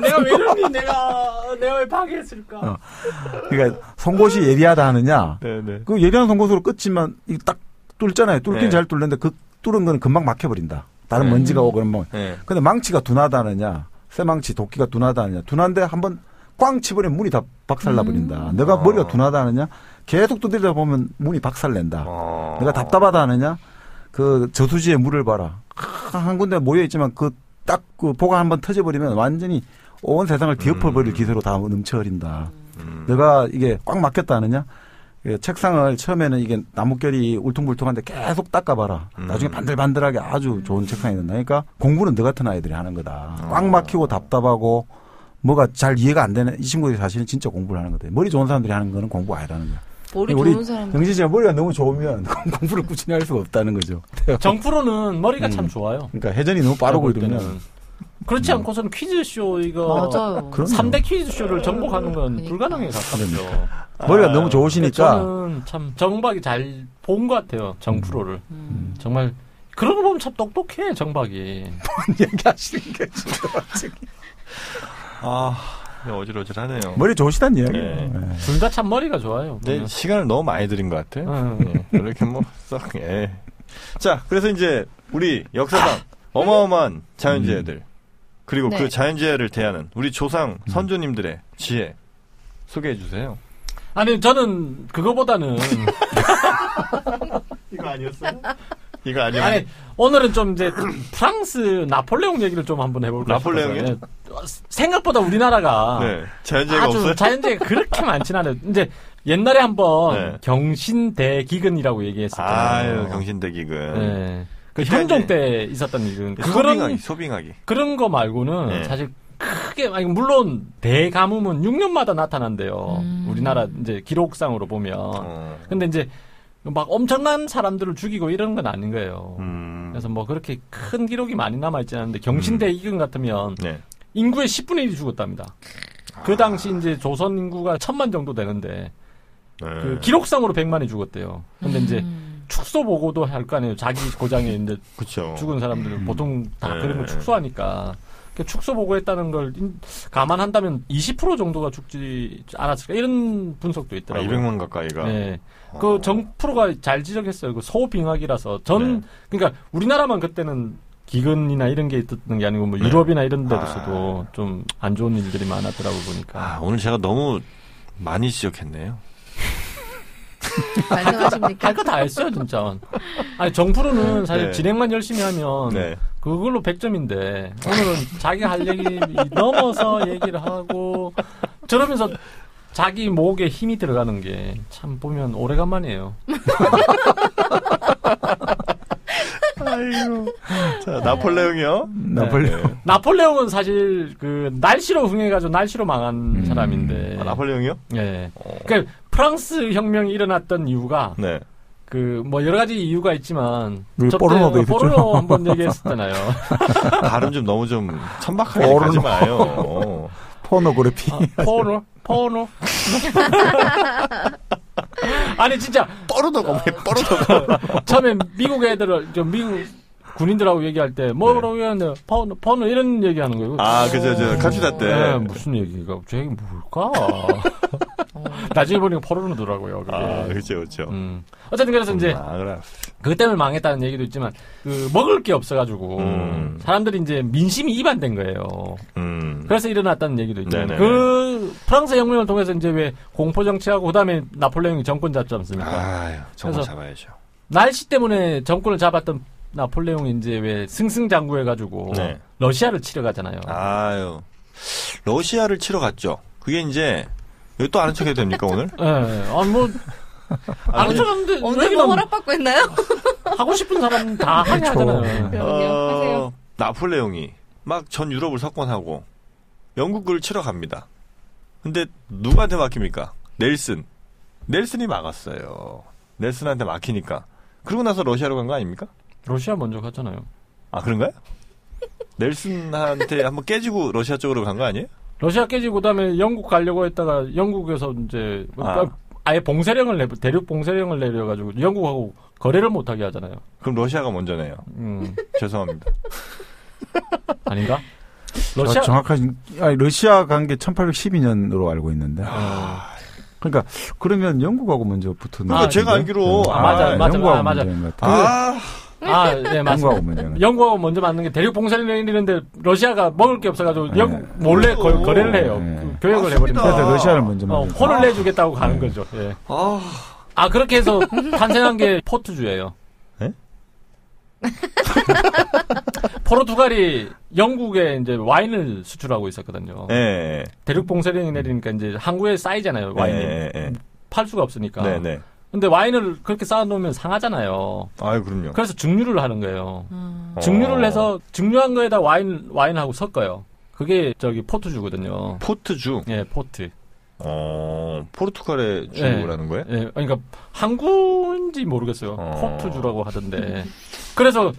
내가 왜 이러니? 내가 왜 파괴했을까? 그러니까 송곳이 예리하다 하느냐? 그 예리한 송곳으로 끝이면 딱 뚫잖아요. 뚫긴 잘 뚫는데 그 뚫은 거는 금방 막혀버린다. 다른 먼지가 오고 그러면. 근데 망치가 둔하다 하느냐? 쇠망치, 도끼가 둔하다 하느냐? 둔한데 한번 꽝 치버리면 문이 다 박살나버린다. 내가 머리가 둔하다 하느냐? 계속 두드리다 보면 문이 박살낸다. 내가 답답하다 하느냐? 그 저수지에 물을 봐라. 한 군데 모여있지만 그 보가 한번 터져버리면 완전히 온 세상을 뒤엎어버릴 기세로 다 넘쳐버린다. 내가 이게 꽉 막혔다 하느냐? 책상을 처음에는 이게 나뭇결이 울퉁불퉁한데 계속 닦아봐라. 나중에 반들반들하게 아주 좋은 책상이 된다. 그러니까 공부는 너 같은 아이들이 하는 거다. 꽉 막히고 답답하고 뭐가 잘 이해가 안 되는 이 친구들이 사실은 진짜 공부를 하는 거다. 머리 좋은 사람들이 하는 거는 공부 아니라는 거야. 머리 좋은 사람. 영진 씨가 머리가 너무 좋으면 공부를 꾸준히 할 수가 없다는 거죠. 정프로는 머리가 참 좋아요. 그러니까 회전이 너무 빠르고 이러면 그렇지 않고서는 퀴즈쇼 이거 맞아요. 3대 퀴즈쇼를 정복하는 건 불가능에 가깝죠. 머리가 너무 좋으시니까. 저는 참 정박이 잘 본 것 같아요. 정프로를. 정말 그러고 보면 참 똑똑해 정박이. 뭔 얘기하시는 게 진짜 어질어질하네요. 머리 좋으시단 이야기예요. 네. 네. 둘 다 참 머리가 좋아요. 네, 시간을 너무 많이 드린 것 같아요. 이렇게 자, 그래서 이제 우리 역사상 어마어마한 자연재해들 그리고 그 자연재해를 대하는 우리 조상 선조님들의 지혜 소개해 주세요. 아니 저는 그거보다는 이거 아니었어요? 이거 아니었어요? 아니 오늘은 좀 이제 프랑스 나폴레옹 얘기를 좀 한번 해볼까 싶어요. 나폴레옹이요? 생각보다 우리나라가 자연재해가 아주 없어요? 자연재해가 그렇게 많진 않아요. 이제 옛날에 한번 경신대기근이라고 얘기했었잖아요. 아유, 경신대기근. 네. 그 현종 때 있었던 일은 소빙하기. 그런 거 말고는 사실 크게 물론 대가뭄은 6년마다 나타난대요. 우리나라 이제 기록상으로 보면. 근데 이제 막 엄청난 사람들을 죽이고 이런 건 아닌 거예요. 그래서 뭐 그렇게 큰 기록이 많이 남아있지 않은데 경신대기근 같으면 인구의 10분의 1이 죽었답니다. 그 당시 이제 조선 인구가 1000만 정도 되는데 그 기록상으로 100만이 죽었대요. 근데 이제 축소 보고도 할 거 아니에요. 자기 고장에 이제 죽은 사람들은 보통 다 그런 걸 축소하니까. 축소 보고했다는 걸 감안한다면 20% 정도가 죽지 않았을까 이런 분석도 있더라고요. 200만 가까이가. 네. 그 정프로가 잘 지적했어요. 그 소빙하기라서 그러니까 우리나라만 그때는 기근이나 이런 게 있었던 게 아니고 뭐 유럽이나 이런 데서도 좀 안 좋은 일들이 많았더라고 보니까. 오늘 제가 너무 많이 지적했네요. 말씀하십니까? 할 거 다 했어요, 진짜. 아니, 정프로는 사실 진행만 열심히 하면 그걸로 100점인데 오늘은 자기가 할 얘기 넘어서 얘기를 하고 저러면서 자기 목에 힘이 들어가는 게 참 보면 오래간만이에요. 아이고. 자, 나폴레옹이요? 나폴레옹은 사실 그 날씨로 흥해가지고 날씨로 망한 사람인데. 나폴레옹이요? 네. 그러니까 프랑스 혁명이 일어났던 이유가 그 뭐 여러 가지 이유가 있지만 포르노도 있었죠. 포르노 한번 얘기했었잖아요. 발음 좀 너무 좀 천박하게 하지 마요. 포노그래피. 포르노. 아니 진짜 뻐르더가 처음에 미국 애들을 미국 군인들하고 얘기할 때 뭐라고 얘기하는데 포르노 이런 얘기하는 거예요. 그죠 카츠다 때. 네, 무슨 얘기가 저 얘기 뭘까? 나중에 보니까 포르노더라고요. 그렇죠. 어쨌든 그래서 이제 그 때문에 망했다는 얘기도 있지만 그 먹을 게 없어가지고 사람들이 이제 민심이 이반된 거예요. 그래서 일어났다는 얘기도 있잖아요. 그 프랑스 혁명을 통해서 이제 왜 공포 정치하고 그다음에 나폴레옹이 정권 잡지 않습니까? 정권 잡아야죠. 날씨 때문에 정권을 잡았던 나폴레옹이 이제 왜 승승장구해가지고 러시아를 치러 가잖아요. 러시아를 치러 갔죠. 그게 이제 여기 또 아는 척 해도 됩니까 오늘? 네. 아는 척 하는데 언제 뭐 허락받고 했나요? 하고 싶은 사람 다 하게 하잖아요. 하세요. 나폴레옹이 막 전 유럽을 석권하고 영국을 치러 갑니다. 근데 누구한테 막힙니까? 넬슨이 막았어요. 넬슨한테 막히니까. 그러고 나서 러시아로 간 거 아닙니까? 러시아 먼저 갔잖아요. 그런가요? 넬슨한테 한번 깨지고 러시아 쪽으로 간 거 아니에요? 러시아 깨지고 그다음에 영국 가려고 했다가 영국에서 이제 아예 대륙 봉쇄령을 내려가지고 영국하고 거래를 못하게 하잖아요. 그럼 러시아가 먼저네요. 죄송합니다. 아닌가? 러시아 간 게 1812년으로 알고 있는데. 그러니까 그러면 영국하고 먼저 붙었는데. 제가 알기로 맞아. 네, 맞습니다. 영국하고 먼저 맞는 게 대륙 봉쇄를 내리는데 러시아가 먹을 게 없어가지고 영국 몰래 거래를 해요. 교역을 해버립니다. 그래서 러시아를 먼저 혼을 내주겠다고 가는 거죠. 예. 그렇게 해서 탄생한 게 포르투주예요. 포르투갈이 영국에 이제 와인을 수출하고 있었거든요. 대륙 봉쇄령이 내리니까 이제 항구에 쌓이잖아요, 와인이. 팔 수가 없으니까. 근데 와인을 그렇게 쌓아놓으면 상하잖아요. 그럼요. 그래서 증류를 하는 거예요. 증류를 해서 증류한 거에다 와인하고 섞어요. 그게 포트주거든요. 포트주? 예, 포트. 포르투갈의 주라는 거예요? 예, 그러니까 항구인지 모르겠어요. 포트주라고 하던데. 그래서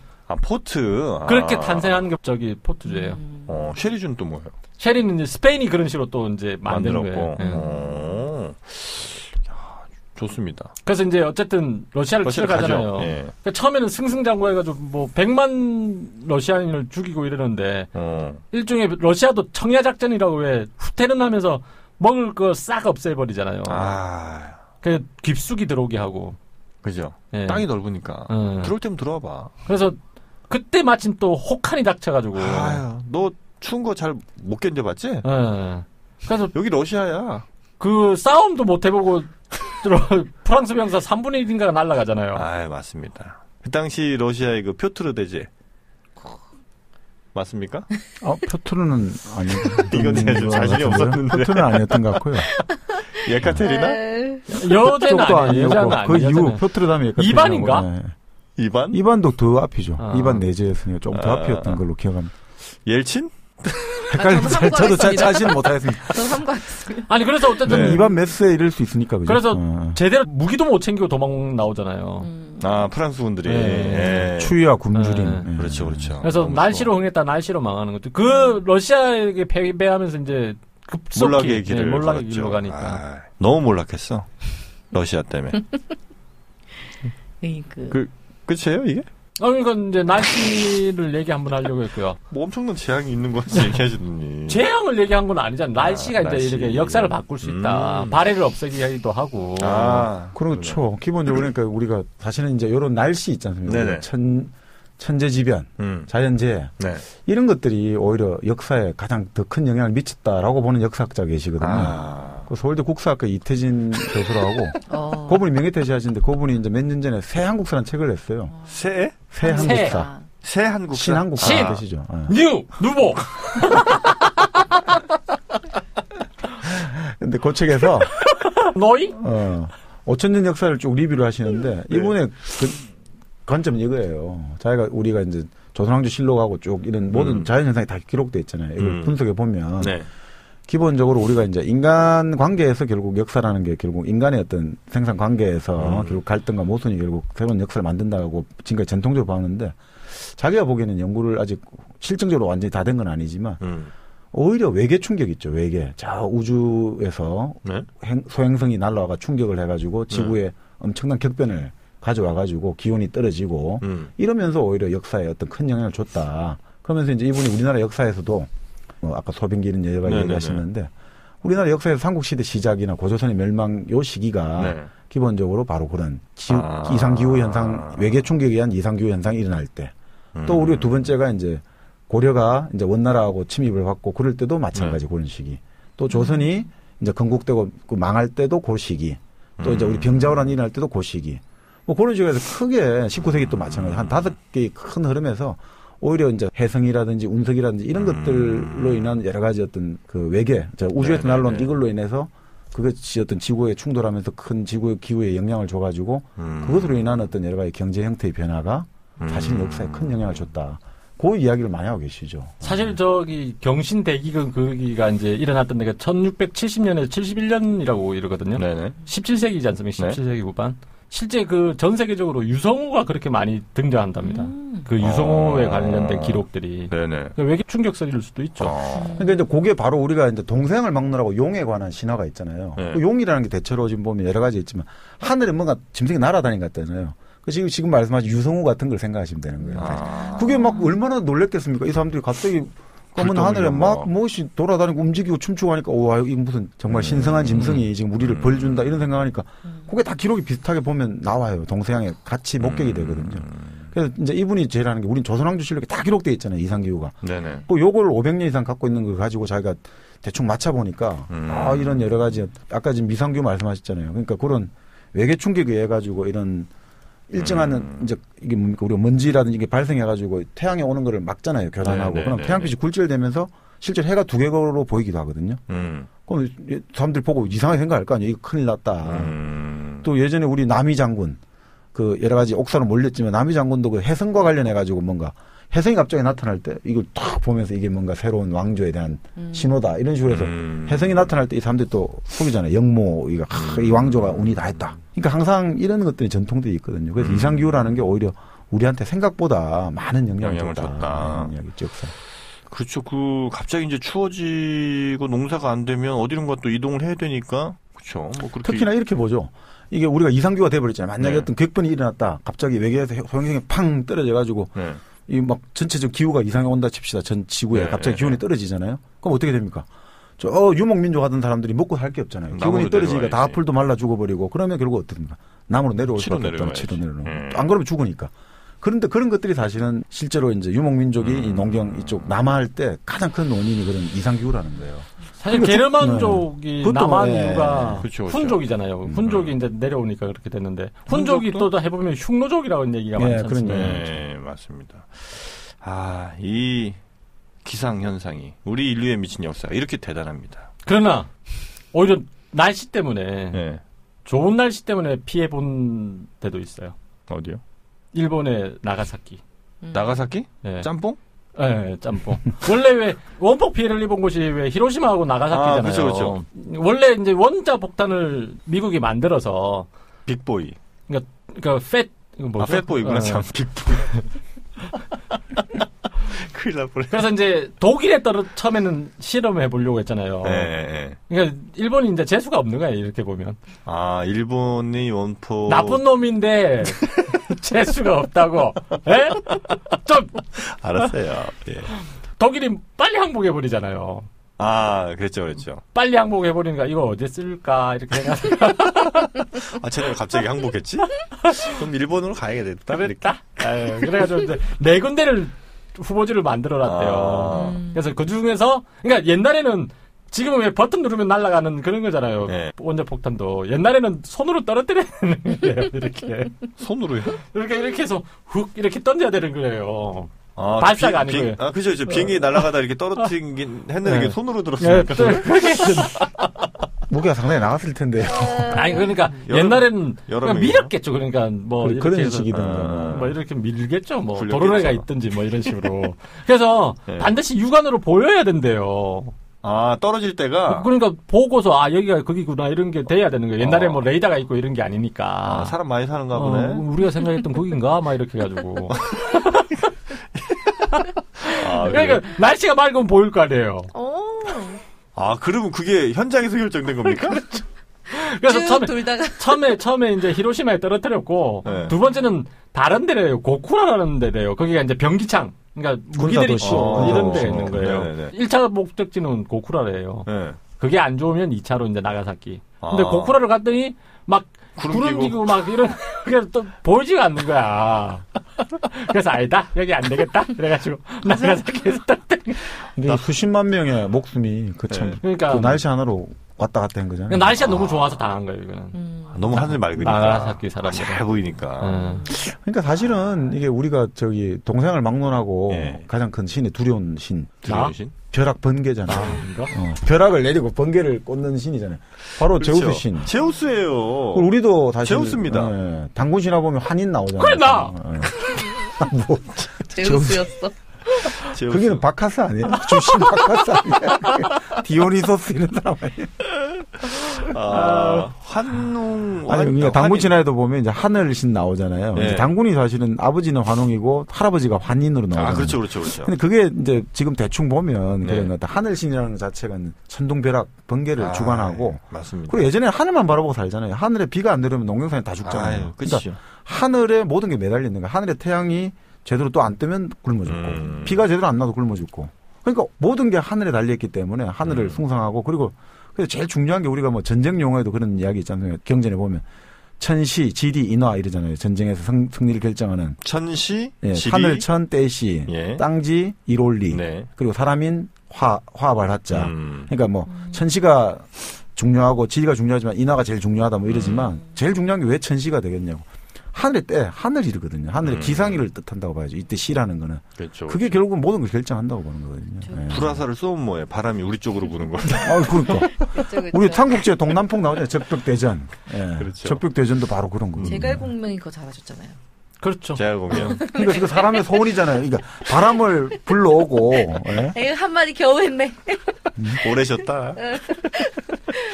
포트. 그렇게 탄생한 게 포트주예요. 쉐리주는 또 뭐예요? 쉐리는 이제 스페인이 그런 식으로 또 이제 만든 거예요. 좋습니다. 그래서 이제 어쨌든 러시아를 치러가잖아요. 예. 그러니까 처음에는 승승장구해가지고 뭐 100만 러시아인을 죽이고 이러는데 일종의 러시아도 청야작전이라고 왜 후퇴는 하면서 먹을 거 싹 없애버리잖아요. 그 깊숙이 들어오게 하고. 그죠. 예. 땅이 넓으니까 들어올 때면 들어와봐. 그래서 그때 마침 또 혹한이 닥쳐가지고. 너 추운 거 잘 못 견뎌봤지? 예. 그래서 여기 러시아야. 그 싸움도 못 해보고 프랑스 병사 3분의 1인가가 날아가잖아요. 맞습니다. 그 당시 러시아의 그 표트르 대제 맞습니까? 표트르는 아니고. 이건 제가 좀 자신이 없었는데. 표트르는 아니었던 것 같고요. 예카테리나? 여자는 아니었고. 그 이후 표트르 다음에 예카테리나. 이반인가? 네. 이반? 이반도 더 앞이죠. 이반 내제였으니까 조금 더 앞이었던 걸로 기억합니다. 옐친? 저도 자신은 못하겠습니다. 저는 삼가했습니다. 아니 그래서 어쨌든 이반 메스에 이럴 수 있으니까 그죠? 그래서 제대로 무기도 못 챙기고 도망 나오잖아요. 프랑스 분들이 추위와 굶주림. 그렇죠. 그래서 날씨로 흥했다 날씨로 망하는 것도 그 러시아에게 패배하면서 이제 급속히 몰락의 길을 몰락의 길로 가니까 너무 몰락했어 러시아 때문에. 끝이에요 이게? 그러니까 이제 날씨를 얘기 한번 하려고 했고요. 뭐 엄청난 재앙이 있는 것 같이 얘기하시더니. 재앙을 얘기한 건 아니잖아요. 날씨가 이제 이렇게 역사를 바꿀 수 있다. 발해를 없애기도 하고. 그렇죠. 기본적으로 그러니까 우리가 사실은 이제 이런 날씨 있지 않습니까? 천재지변, 자연재해 이런 것들이 오히려 역사에 가장 더 큰 영향을 미쳤다라고 보는 역사학자 계시거든요. 그 서울대 국사학과 이태진 교수라고 그분이 명예퇴실 하시는데 그분이 이제 몇 년 전에 새 한국사라는 책을 냈어요. 새 한국사. 새 한국사. 신한국사 뜻이죠. 누보. 근데 그 책에서 너희 5,000년 역사를 쭉 리뷰를 하시는데 이분의 그 관점은 이거예요. 우리가 이제 조선왕조 실록하고 쭉 이런 모든 자연현상이 다 기록되어 있잖아요. 이걸 분석해 보면 기본적으로 우리가 이제 인간 관계에서 결국 역사라는 게 결국 인간의 어떤 생산 관계에서 결국 갈등과 모순이 결국 새로운 역사를 만든다고 지금까지 전통적으로 봐왔는데 자기가 보기에는 연구를 아직 실증적으로 완전히 다 된 건 아니지만 오히려 외계 충격 있죠. 외계. 저 우주에서 소행성이 날아와가 충격을 해가지고 지구에 엄청난 격변을 가져와가지고 기온이 떨어지고 이러면서 오히려 역사에 어떤 큰 영향을 줬다. 그러면서 이제 이분이 우리나라 역사에서도 아까 소빙기 이런 여러 가지 얘기하시는데 우리나라 역사에서 삼국시대 시작이나 고조선의 멸망 요 시기가 기본적으로 바로 그런 이상기후 현상, 외계 충격에 의한 이상기후 현상이 일어날 때 또 우리 두 번째가 이제 고려가 이제 원나라하고 침입을 받고 그럴 때도 마찬가지 그런 시기. 또 조선이 이제 건국되고 망할 때도 그 시기. 또 이제 우리 병자호란 일어날 때도 그 시기. 뭐 그런 식으로 크게 19세기 또 마찬가지 한 5개의 큰 흐름에서 오히려 이제 해성이라든지 운석이라든지 이런 것들로 인한 여러 가지 어떤 그 외계, 우주에서 날아온 이걸로 인해서 그것이 어떤 지구에 충돌하면서 큰 지구의 기후에 영향을 줘가지고 그것으로 인한 어떤 여러 가지 경제 형태의 변화가 사실 역사에 큰 영향을 줬다. 그 이야기를 많이 하고 계시죠. 사실 경신 대기근 그기가 이제 일어났던 데가 1670년에서 71년이라고 이러거든요. 17세기지 않습니까? 17세기 후반. 실제 그 전 세계적으로 유성우가 그렇게 많이 등장한답니다. 그 유성우에 관련된 기록들이. 외계 충격설일 수도 있죠. 그러니까 이제 그게 바로 우리가 이제 동서양을 막느라고 용에 관한 신화가 있잖아요. 그 용이라는 게 대체로 지금 보면 여러 가지 있지만 하늘에 뭔가 짐승이 날아다닌 것 같잖아요. 지금 말씀하신 유성우 같은 걸 생각하시면 되는 거예요. 그게 막 얼마나 놀랬겠습니까? 이 사람들이 갑자기 검은 하늘에 막 무엇이 돌아다니고 움직이고 춤추고 하니까 와 이게 무슨 정말 신성한 짐승이 지금 우리를 벌 준다 이런 생각하니까 그게 다 기록이 비슷하게 보면 나와요. 동서양에 같이 목격이 되거든요. 그래서 이제 이분이 제일 하는 게 우린 조선왕조 실록에 다 기록돼 있잖아요. 이상기후가. 그 요걸 500년 이상 갖고 있는 걸 가지고 자기가 대충 맞춰보니까 이런 여러 가지 아까 지금 미상기후 말씀하셨잖아요. 그러니까 그런 외계 충격에 의해 가지고 이런 일정한 이제 이게 뭡니까 우리가 먼지라든지 이게 발생해가지고 태양에 오는 거를 막잖아요. 교란하고 그럼 태양빛이 굴절되면서 실제 해가 두 개로 보이기도 하거든요. 그럼 사람들이 보고 이상하게 생각할 거 아니에요. 이거 큰일 났다. 또 예전에 우리 남이 장군 그 여러 가지 옥사로 몰렸지만 남이 장군도 그 해성과 관련해가지고 뭔가 해성이 갑자기 나타날 때 이걸 딱 보면서 이게 뭔가 새로운 왕조에 대한 신호다 이런 식으로 해서 해성이 나타날 때 이 사람들이 또 속이잖아요. 영모 이 왕조가 운이 다 했다. 그러니까 항상 이런 것들이 전통들이 있거든요. 그래서 이상기후라는 게 오히려 우리한테 생각보다 많은 영향을 줬다. 이야기죠, 역사. 그렇죠. 갑자기 이제 추워지고 농사가 안 되면 어디론가 또 이동을 해야 되니까. 그렇죠. 뭐 그렇게. 특히나 이렇게 보죠. 이게 우리가 이상기후가 돼버렸잖아요. 만약에 어떤 격변이 일어났다. 갑자기 외계에서 소행성이 팡 떨어져가지고 이 막 전체적 기후가 이상이 온다 칩시다. 전 지구에 갑자기 기온이 떨어지잖아요. 그럼 어떻게 됩니까? 유목민족 하던 사람들이 먹고 살 게 없잖아요. 기온이 떨어지니까 다 풀도 말라 죽어버리고 그러면 결국 어떻게 됩니까? 나무로 내려올 수밖에 없잖아요. 치로 내려오는. 안 그러면 죽으니까. 그런데 그런 것들이 사실은 실제로 이제 유목민족이 이 농경 이쪽 남하할 때 가장 큰 원인이 그런 이상기후라는 거예요. 사실 게르만족이 남한 이유가 그렇죠. 훈족이잖아요. 훈족이 이제 내려오니까 그렇게 됐는데 훈족이 또 해보면 흉노족이라는 얘기가 많지 않습니까? 네, 맞습니다. 이 기상 현상이 우리 인류에 미친 역사가 이렇게 대단합니다. 그러나 오히려 날씨 때문에 좋은 날씨 때문에 피해 본 데도 있어요. 어디요? 일본의 나가사키. 나가사키? 네. 짬뽕? 네, 짬뽕. 원래 왜 원폭 피해를 입은 곳이 왜 히로시마하고 나가사키잖아요. 그렇죠. 원래 이제 원자 폭탄을 미국이 만들어서 빅보이. 그러니까 팻보이구나 참. 빅보이. 큰일 날 뻔했어. 그래서 이제 독일에 처음에는 실험해 보려고 했잖아요. 네. 그러니까 일본이 이제 재수가 없는 거예요. 이렇게 보면. 일본이 원폭 나쁜 놈인데 재수가 없다고. 예? 좀 알았어요. 예. 독일이 빨리 항복해 버리잖아요. 그랬죠. 빨리 항복해 버리니까 이거 어디 쓸까 이렇게 생각하다가 쟤네가 갑자기 항복했지? 그럼 일본으로 가야겠다. 그랬다. 그래가지고 이제 4군데를 후보지를 만들어놨대요. 그래서 그 중에서 그러니까 옛날에는 지금은 왜 버튼 누르면 날아가는 그런 거잖아요. 네. 원자 폭탄도 옛날에는 손으로 떨어뜨리는 거예요. 이렇게 손으로요? 이렇게 해서 훅 이렇게 던져야 되는 거예요. 발사가 아니고요. 그죠. 비행기 날아가다 이렇게 떨어뜨리긴 했는데 이게 손으로 들었으니까. 무게가 상당히 나갔을 텐데요. 아니 그러니까 옛날에는 밀었겠죠. 그러니까 뭐 그런 식이든 뭐 이렇게 밀겠죠. 뭐 도로래가 있든지 뭐 이런 식으로. 그래서 반드시 육안으로 보여야 된대요. 떨어질 때가? 그러니까 보고서, 여기가 거기구나, 이런 게 돼야 되는 거예요. 옛날에 뭐 레이더가 있고 이런 게 아니니까. 사람 많이 사는가 보네. 우리가 생각했던 거긴가? 막 이렇게 해가지고. 그러니까, 날씨가 맑으면 보일 거 아니에요. 그러면 그게 현장에서 결정된 겁니까? 그렇죠. 그래서 처음에 이제 히로시마에 떨어뜨렸고, 두 번째는 다른 데래요. 고쿠라라는 데래요. 거기가 이제 변기창. 그러니까 무기들이 이런 데가 있는 거예요. 네네네. 1차 목적지는 고쿠라래요. 그게 안 좋으면 2차로 이제 나가사키. 근데 고쿠라를 갔더니 막 구름 끼고 막 이런 그래서 또 보이지가 않는 거야. 그래서 아니다. 여기 안 되겠다. 그래가지고 나가사키에서 근데 수십만 명의 목숨이 그러니까 그 날씨 하나로 왔다 갔다 한 거잖아요. 날씨가 너무 좋아서 당한 거예요, 이거는. 너무 하늘 맑으니까. 나가사키 사람들. 잘 보이니까. 그러니까 사실은 이게 우리가 동생을 막론하고 가장 큰 신이 두려운 신. 두려운 신? 벼락 번개잖아. 벼락을 내리고 번개를 꽂는 신이잖아요. 바로 그렇죠. 제우스 신. 제우스예요. 우리도 다시 제우스입니다. 당군 신화 보면 한인 나오잖아요. 그래 나. 제우스였어. 거기는 바카스 아니에요? 주신 바카스 아니에요? 디오니소스 이런 사람 아니에요? 환웅. 아니, 당군 신화에도 보면 이제 하늘신 나오잖아요. 네. 이제 당군이 사실은 아버지는 환웅이고 할아버지가 환인으로 나오잖아요. 그렇죠. 근데 그게 이제 지금 대충 보면 그런 것 같다. 하늘신이라는 것 자체가 천둥벼락, 번개를 주관하고. 맞습니다. 그리고 예전에 하늘만 바라보고 살잖아요. 하늘에 비가 안 내리면 농경사에 다 죽잖아요. 그러니까 하늘에 모든 게 매달려 있는 거야. 하늘에 태양이 제대로 또 안 뜨면 굶어 죽고 비가 제대로 안 나도 굶어 죽고 그러니까 모든 게 하늘에 달려있기 때문에 하늘을 숭상하고 그리고 제일 중요한 게 우리가 뭐 전쟁 용어에도 그런 이야기 있잖아요. 경전에 보면 천시, 지리, 인화 이러잖아요. 전쟁에서 승리를 결정하는 천시, 지리, 하늘천, 떼시, 땅지, 일올리 그리고 사람인 화합할 하자. 그러니까 뭐 천시가 중요하고 지리가 중요하지만 인화가 제일 중요하다 뭐 이러지만 제일 중요한 게 왜 천시가 되겠냐고. 하늘의 때, 하늘이거든요. 하늘의 기상일을 뜻한다고 봐야죠. 이때 시라는 거는. 그렇죠. 그게 결국은 모든 걸 결정한다고 보는 거거든요. 불화살을 쏘면 뭐예요? 바람이 우리 쪽으로 부는 거. 그러니까. 그쵸. 우리 삼국지에 동남풍 나오잖아요. 적벽대전. 그렇죠. 적벽대전도 바로 그런 거예요. 제갈공명이 그거 잘하셨잖아요. 그렇죠. 제갈공명. 그러니까 그 사람의 소원이잖아요. 그러니까 바람을 불러오고. 에이, 한마디 겨우 했네. 오래 쉬었다.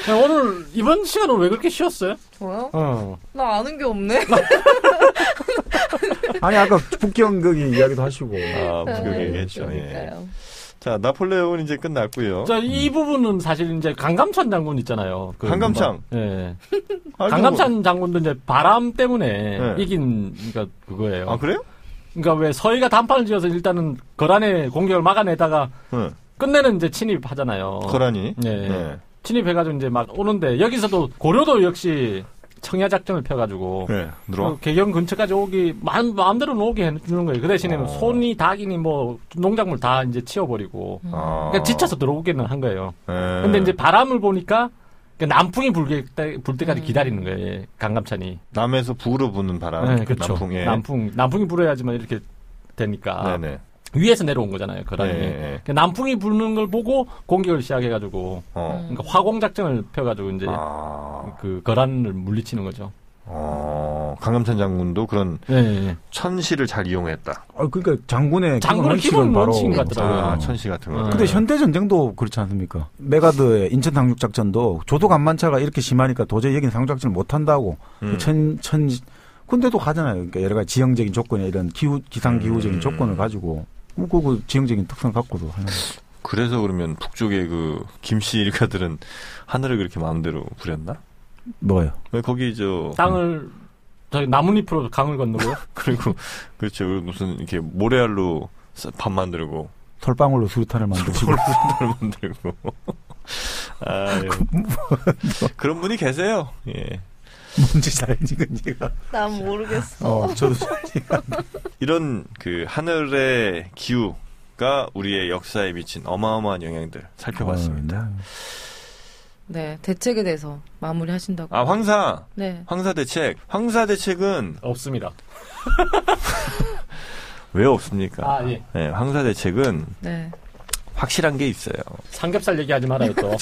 오늘 이번 시간은 왜 그렇게 쉬었어요? 저요? 나 아는 게 없네. 아니 아까 북경극이 이야기도 하시고. 북경 얘기했죠. 예. 자, 나폴레옹은 이제 끝났고요. 자, 이 부분은 사실 이제 강감찬 장군 있잖아요. 강감찬. 예. 강감찬 장군도 이제 바람 때문에 이긴 그러니까 그거예요. 아, 그래요? 그러니까 왜 서희가 단판을 지어서 일단은 거란의 공격을 막아내다가 끝내는 이제 침입하잖아요. 거란이. 네. 침입해가지고 이제 막 오는데 여기서도 고려도 역시 청야 작전을 펴가지고 개경 근처까지 오기 마음대로 오게 해주는 거예요. 그 대신에는 손이 닭이니 뭐 농작물 다 이제 치워버리고 그러니까 지쳐서 들어오기는 한 거예요. 근데 이제 바람을 보니까 남풍이 불 때까지 기다리는 거예요. 강감찬이. 남에서 북으로 부는 바람. 네, 그렇죠. 남풍이 불어야지만 이렇게 되니까. 네네. 위에서 내려온 거잖아요, 거란이. 그러니까 남풍이 부는 걸 보고 공격을 시작해가지고, 그러니까 화공 작전을 펴가지고 이제 그 거란을 물리치는 거죠. 강감찬 장군도 그런 천시를 잘 이용했다. 그러니까 장군의 기본 원칙인 것 같더라고요. 천시 같은 거. 근데 현대 전쟁도 그렇지 않습니까? 메가드의 인천 상륙 작전도 조도 간만차가 이렇게 심하니까 도저히 여긴 상륙 작전을 못 한다고. 근데도 가잖아요. 그러니까 여러 가지 지형적인 조건이나 이런 기상 기후적인 조건을 가지고. 그 지형적인 특성을 갖고도 하는 거죠. 그래서 그러면 북쪽의 그 김씨 일가들은 하늘을 그렇게 마음대로 부렸나? 뭐요? 왜 거기 땅을 저기 나뭇잎으로 강을 건너고요? 그리고 그렇죠. 무슨 이렇게 모래알로 밥 만들고 솔방울로 수류탄을 만들고 수류탄을 만들고 그런 분이 계세요. 예. 뭔지 잘 지금 난 모르겠어. 저도 이런 그 하늘의 기후가 우리의 역사에 미친 어마어마한 영향들 살펴봤습니다. 네, 대책에 대해서 마무리하신다고. 황사. 네. 황사 대책. 황사 대책은 없습니다. 왜 없습니까? 예. 네, 황사 대책은 확실한 게 있어요. 삼겹살 얘기하지 말아요 또.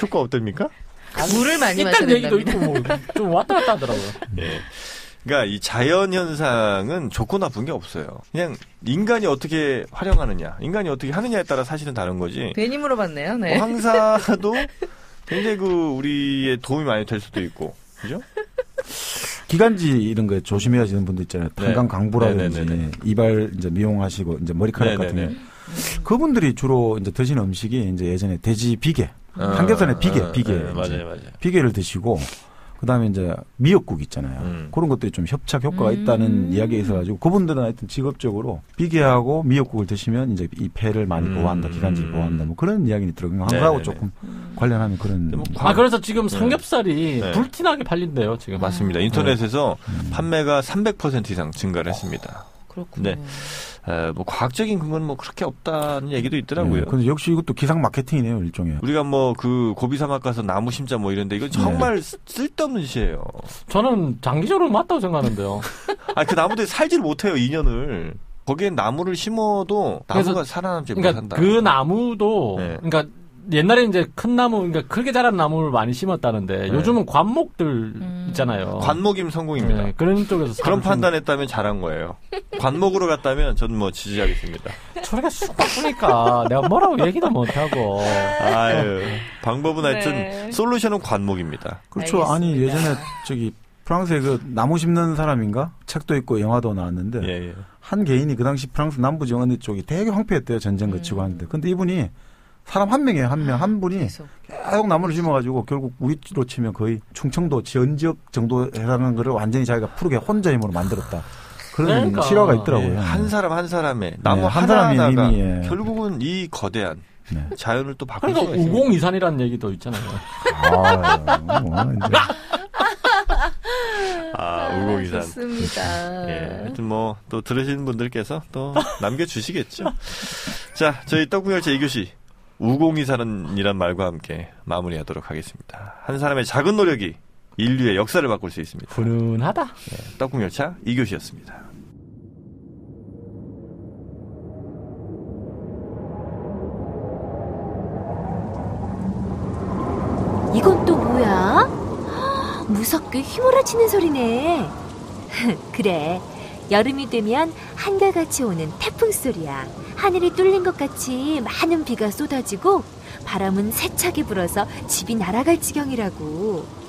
효과 없답니까? 물을 많이 마셔야 된답니다. 얘기도 있고 뭐 좀 왔다 갔다 하더라고요. 예. 그러니까 이 자연 현상은 좋고 나쁜 게 없어요. 그냥 인간이 어떻게 활용하느냐, 인간이 어떻게 하느냐에 따라 사실은 다른 거지. 괜히 물어봤네요. 네. 황사도 굉장히 우리의 도움이 많이 될 수도 있고, 그죠? 기관지 이런 거 조심해야 되는 분들 있잖아요. 탄강 강부라든지 이발 이제 미용하시고 이제 머리카락 같은 게 그분들이 주로 이제 드시는 음식이 이제 예전에 돼지 비계. 삼겹살에 비계. 맞아요. 비계를 드시고, 그 다음에 이제 미역국 있잖아요. 그런 것들이 좀 협착 효과가 있다는 이야기가 있어가지고, 그분들은 하여튼 직업적으로 비계하고 미역국을 드시면 이제 이 폐를 많이 보호한다, 기관지를 보호한다, 뭐 그런 이야기는 들어요. 한가하고 조금 관련하는 그런. 그래서 지금 삼겹살이 불티나게 팔린대요, 지금. 맞습니다. 인터넷에서 판매가 300% 이상 증가를 했습니다. 그렇군요. 뭐 과학적인 근거는 뭐 그렇게 없다는 얘기도 있더라고요. 근데 역시 이것도 기상 마케팅이네요, 일종의. 우리가 뭐 그 고비 사막 가서 나무 심자 뭐 이런데 이건 정말 쓸데없는 짓이에요. 저는 장기적으로 맞다고 생각하는데요. 그 나무들이 살지를 못해요, 2년을. 거기엔 나무를 심어도 나무가 살아남지 못한다. 그 나무도 그러니까 옛날에 이제 큰 나무, 그러니까 크게 자란 나무를 많이 심었다는데 요즘은 관목들 있잖아요. 관목이면 성공입니다. 그런 쪽에서 그런 판단했다면 잘한 거예요. 관목으로 갔다면 저는 뭐 지지하겠습니다. 저래가 쑥 바꾸니까 내가 뭐라고 얘기도 못하고. 방법은 하여튼 솔루션은 관목입니다. 그렇죠. 알겠습니다. 아니 예전에 프랑스에 그 나무 심는 사람인가 책도 있고 영화도 나왔는데 한 개인이 그 당시 프랑스 남부 어느 쪽이 되게 황폐했대요. 전쟁 거치고 하는데. 근데 이분이 사람 한 명이에요. 한 분이 계속 나무를 심어가지고 결국 우리로 치면 거의 충청도 전지역 정도 해라는 거를 완전히 자기가 푸르게 혼자 힘으로 만들었다. 그런 실화가 있더라고요. 한 사람의 나무 한 사람이 이미 결국은 이 거대한 자연을 또 바꿀 수가 있어요. 우공이산이라는 얘기도 있잖아요. 우공이산. 좋습니다. 하여튼 뭐 또 들으시는 분들께서 또 남겨주시겠죠. 자, 저희 떡국열차 2교시 우공이산이란 말과 함께 마무리하도록 하겠습니다. 한 사람의 작은 노력이 인류의 역사를 바꿀 수 있습니다. 훈훈하다. 떡국열차 2교시였습니다. 이건 또 뭐야? 무섭게 휘몰아치는 소리네. 그래, 여름이 되면 한결같이 오는 태풍 소리야. 하늘이 뚫린 것 같이 많은 비가 쏟아지고 바람은 세차게 불어서 집이 날아갈 지경이라고.